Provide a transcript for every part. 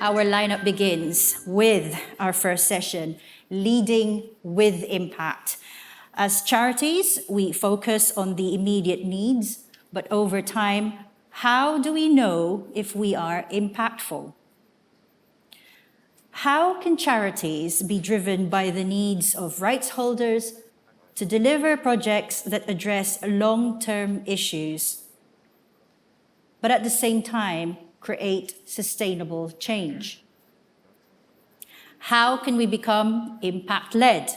Our lineup begins with our first session, Leading with Impact. As charities, we focus on the immediate needs, but over time, how do we know if we are impactful? How can charities be driven by the needs of rights holders to deliver projects that address long-term issues, but at the same time, create sustainable change? How can we become impact-led?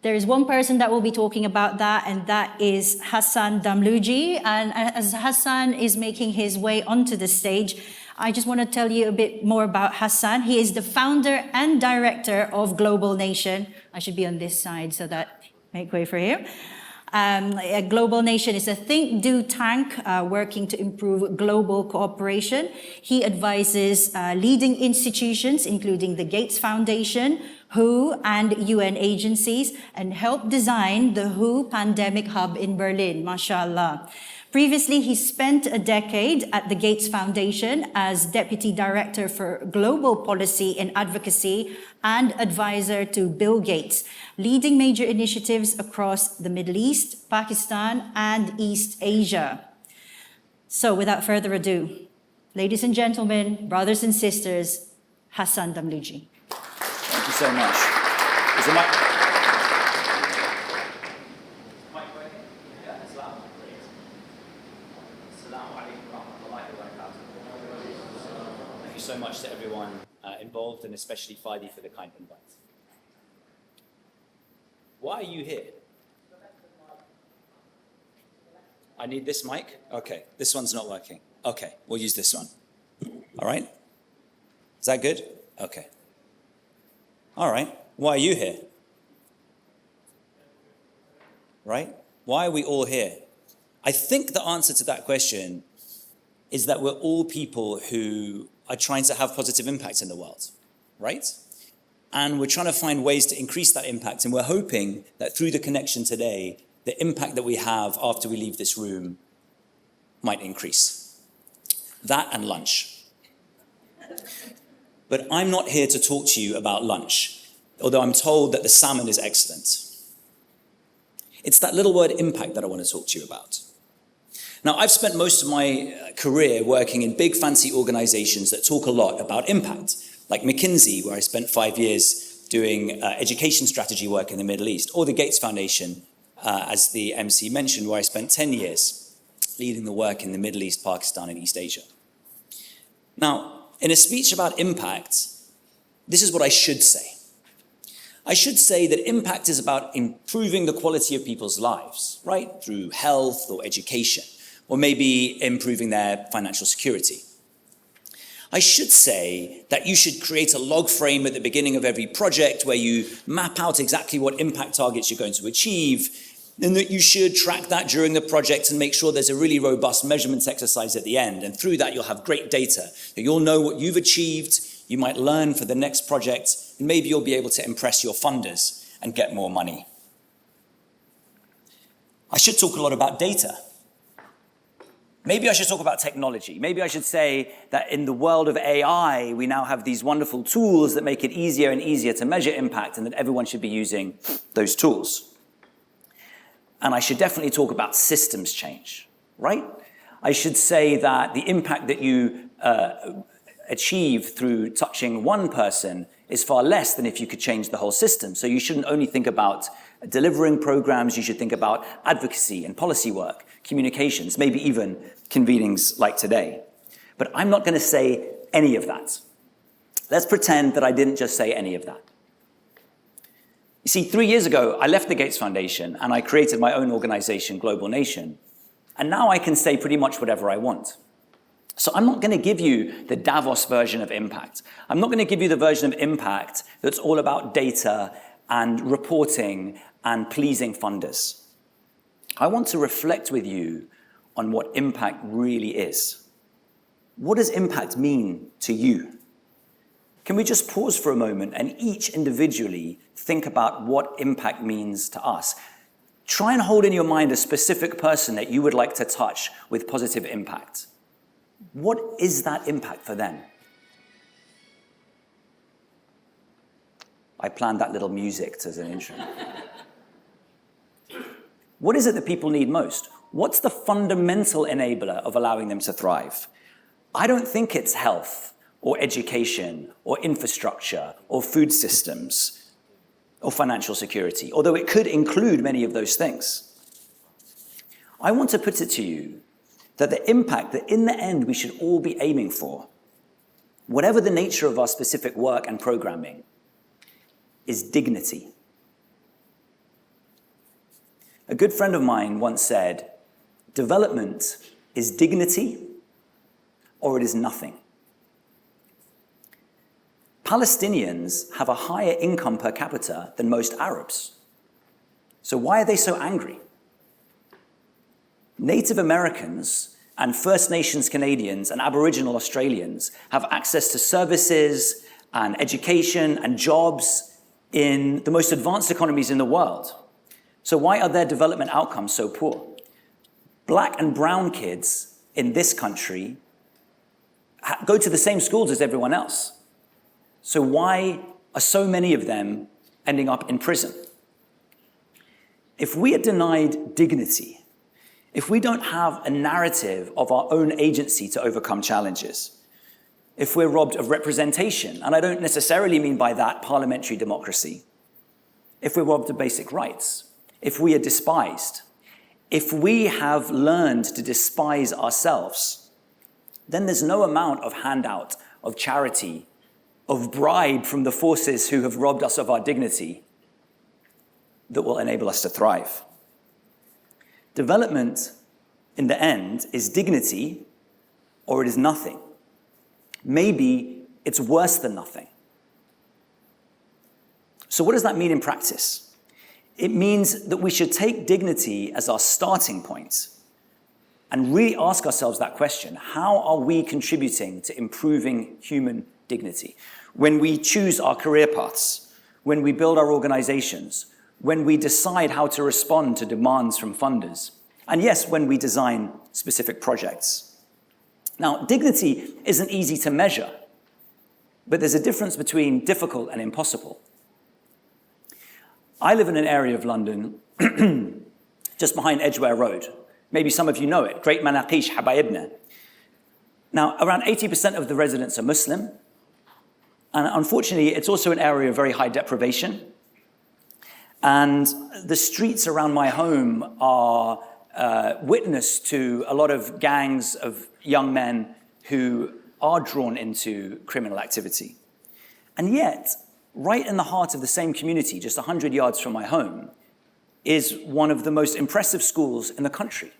There is one person that will be talking about that, and that is Hassan Damluji. And as Hassan is making his way onto the stage, I just want to tell you a bit more about Hassan. He is the founder and director of Global Nation. I should be on this side so that make way for him. Global Nation is a think, do tank working to improve global cooperation. He advises leading institutions, including the Gates Foundation, WHO, and UN agencies, and helped design the WHO Pandemic Hub in Berlin, mashallah. Previously, he spent a decade at the Gates Foundation as Deputy Director for Global Policy and Advocacy and advisor to Bill Gates, leading major initiatives across the Middle East, Pakistan, and East Asia. So without further ado, ladies and gentlemen, brothers and sisters, Hassan Damluji. Thank you so much. Is the mic? So much to everyone involved, and especially Fadi for the kind invite. Why are you here? I need this mic? Okay, this one's not working. Okay, we'll use this one. All right? Is that good? Okay. All right, why are you here? Right? Why are we all here? I think the answer to that question is that we're all people who are trying to have positive impact in the world, right? And we're trying to find ways to increase that impact. And we're hoping that through the connection today, the impact that we have after we leave this room might increase. That and lunch. But I'm not here to talk to you about lunch, although I'm told that the salmon is excellent. It's that little word impact that I want to talk to you about. Now, I've spent most of my career working in big, fancy organizations that talk a lot about impact, like McKinsey, where I spent 5 years doing education strategy work in the Middle East, or the Gates Foundation, as the MC mentioned, where I spent 10 years leading the work in the Middle East, Pakistan, and East Asia. Now, in a speech about impact, this is what I should say. I should say that impact is about improving the quality of people's lives, right? Through health or education, or maybe improving their financial security. I should say that you should create a log frame at the beginning of every project where you map out exactly what impact targets you're going to achieve, and that you should track that during the project and make sure there's a really robust measurements exercise at the end. And through that, you'll have great data. You'll know what you've achieved, you might learn for the next project, and maybe you'll be able to impress your funders and get more money. I should talk a lot about data. Maybe I should talk about technology. Maybe I should say that in the world of AI, we now have these wonderful tools that make it easier and easier to measure impact, and that everyone should be using those tools. And I should definitely talk about systems change, right? I should say that the impact that you achieve through touching one person is far less than if you could change the whole system. So you shouldn't only think about delivering programs, you should think about advocacy and policy work, communications, maybe even convenings like today. But I'm not going to say any of that. Let's pretend that I didn't just say any of that. You see, 3 years ago, I left the Gates Foundation and I created my own organization, Global Nation. And now I can say pretty much whatever I want. So I'm not going to give you the Davos version of impact. I'm not going to give you the version of impact that's all about data and reporting and pleasing funders. I want to reflect with you on what impact really is. What does impact mean to you? Can we just pause for a moment and each individually think about what impact means to us? Try and hold in your mind a specific person that you would like to touch with positive impact. What is that impact for them? I planned that little music as an intro. What is it that people need most? What's the fundamental enabler of allowing them to thrive? I don't think it's health or education or infrastructure or food systems or financial security, although it could include many of those things. I want to put it to you that the impact that in the end we should all be aiming for, whatever the nature of our specific work and programming, is dignity. A good friend of mine once said, development is dignity or it is nothing. Palestinians have a higher income per capita than most Arabs. So why are they so angry? Native Americans and First Nations Canadians and Aboriginal Australians have access to services and education and jobs in the most advanced economies in the world. So why are their development outcomes so poor? Black and brown kids in this country go to the same schools as everyone else. So why are so many of them ending up in prison? If we are denied dignity, if we don't have a narrative of our own agency to overcome challenges, if we're robbed of representation, and I don't necessarily mean by that parliamentary democracy, if we're robbed of basic rights, if we are despised, if we have learned to despise ourselves, then there's no amount of handout, of charity, of bribe from the forces who have robbed us of our dignity that will enable us to thrive. Development, in the end, is dignity or it is nothing. Maybe it's worse than nothing. So what does that mean in practice? It means that we should take dignity as our starting point and really ask ourselves that question: how are we contributing to improving human dignity? When we choose our career paths, when we build our organizations, when we decide how to respond to demands from funders, and yes, when we design specific projects. Now, dignity isn't easy to measure, but there's a difference between difficult and impossible. I live in an area of London just behind Edgware Road. Maybe some of you know it, Great Manaqish Habaibna. Now, around 80% of the residents are Muslim, and unfortunately, it's also an area of very high deprivation. And the streets around my home are witness to a lot of gangs of young men who are drawn into criminal activity. And yet, right in the heart of the same community, just 100 yards from my home, is one of the most impressive schools in the country.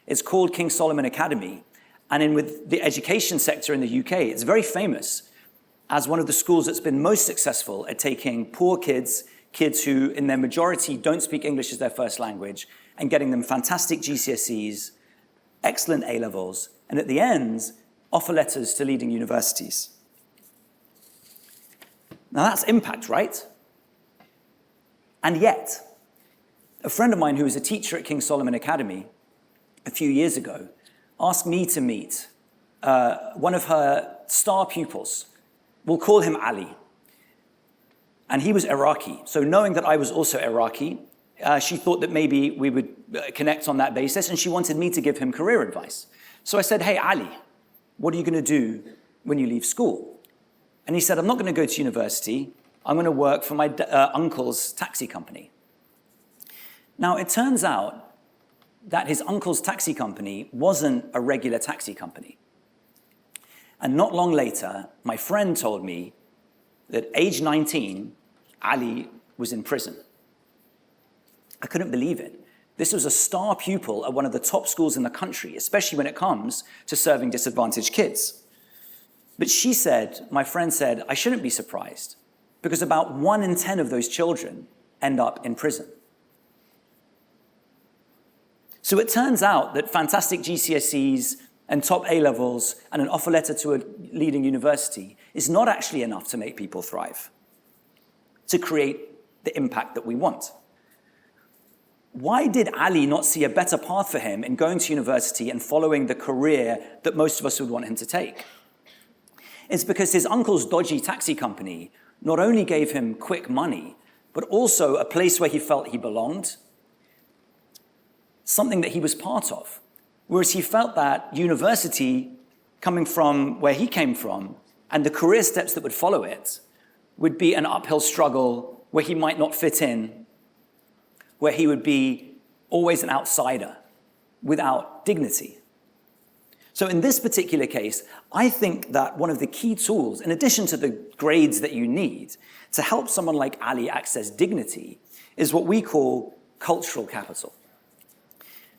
It's called King Solomon Academy, and with the education sector in the UK, it's very famous as one of the schools that's been most successful at taking poor kids who in their majority don't speak English as their first language, and getting them fantastic GCSEs, excellent A-levels, and at the end, offer letters to leading universities. Now that's impact, right? And yet, a friend of mine who was a teacher at King Solomon Academy a few years ago asked me to meet one of her star pupils. We'll call him Ali. And he was Iraqi. So knowing that I was also Iraqi, she thought that maybe we would connect on that basis, and she wanted me to give him career advice. So I said, hey, Ali, what are you going to do when you leave school? And he said, I'm not going to go to university. I'm going to work for my uncle's taxi company. Now, it turns out that his uncle's taxi company wasn't a regular taxi company. And not long later, my friend told me that age 19, Ali was in prison. I couldn't believe it. This was a star pupil at one of the top schools in the country, especially when it comes to serving disadvantaged kids. But she said, my friend said, I shouldn't be surprised, because about 1 in 10 of those children end up in prison. So it turns out that fantastic GCSEs and top A-levels and an offer letter to a leading university is not actually enough to make people thrive, to create the impact that we want. Why did Ali not see a better path for him in going to university and following the career that most of us would want him to take? It's because his uncle's dodgy taxi company not only gave him quick money, but also a place where he felt he belonged, something that he was part of. Whereas he felt that university, coming from where he came from, and the career steps that would follow it, would be an uphill struggle where he might not fit in, where he would be always an outsider without dignity. So in this particular case, I think that one of the key tools, in addition to the grades that you need, to help someone like Ali access dignity is what we call cultural capital.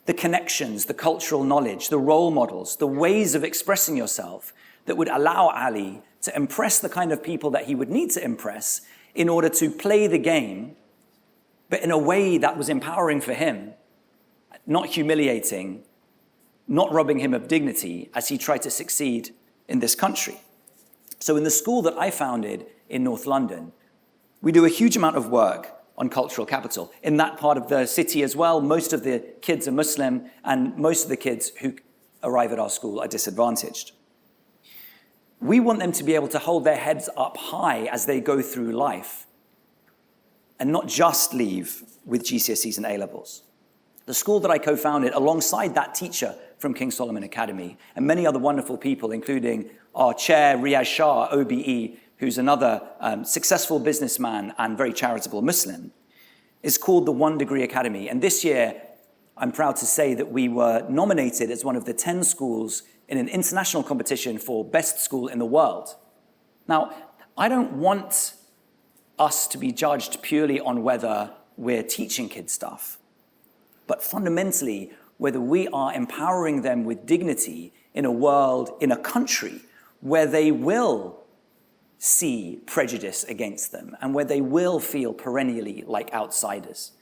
The connections, the cultural knowledge, the role models, the ways of expressing yourself that would allow Ali to impress the kind of people that he would need to impress in order to play the game, but in a way that was empowering for him, not humiliating, not robbing him of dignity as he tried to succeed in this country. So in the school that I founded in North London, we do a huge amount of work on cultural capital. In that part of the city as well, most of the kids are Muslim, and most of the kids who arrive at our school are disadvantaged. We want them to be able to hold their heads up high as they go through life, and not just leave with GCSEs and A-levels. The school that I co-founded, alongside that teacher from King Solomon Academy, and many other wonderful people, including our chair, Riyaz Shah, OBE, who's another successful businessman and very charitable Muslim, is called the 1 Degree Academy. And this year, I'm proud to say that we were nominated as one of the 10 schools in an international competition for best school in the world. Now, I don't want us to be judged purely on whether we're teaching kids stuff, but fundamentally, whether we are empowering them with dignity in a world, in a country, where they will see prejudice against them and where they will feel perennially like outsiders.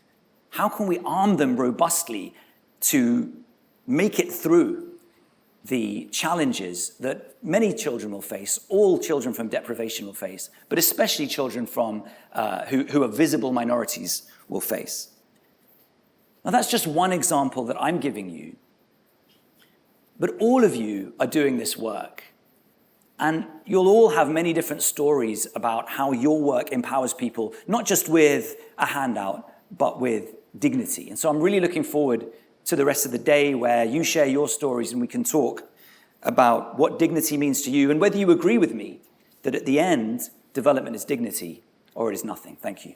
How can we arm them robustly to make it through the challenges that many children will face, all children from deprivation will face, but especially children from who are visible minorities will face? Now, that's just one example that I'm giving you. But all of you are doing this work. And you'll all have many different stories about how your work empowers people, not just with a handout, but with dignity. And so I'm really looking forward to the rest of the day where you share your stories and we can talk about what dignity means to you and whether you agree with me that at the end, development is dignity or it is nothing. Thank you.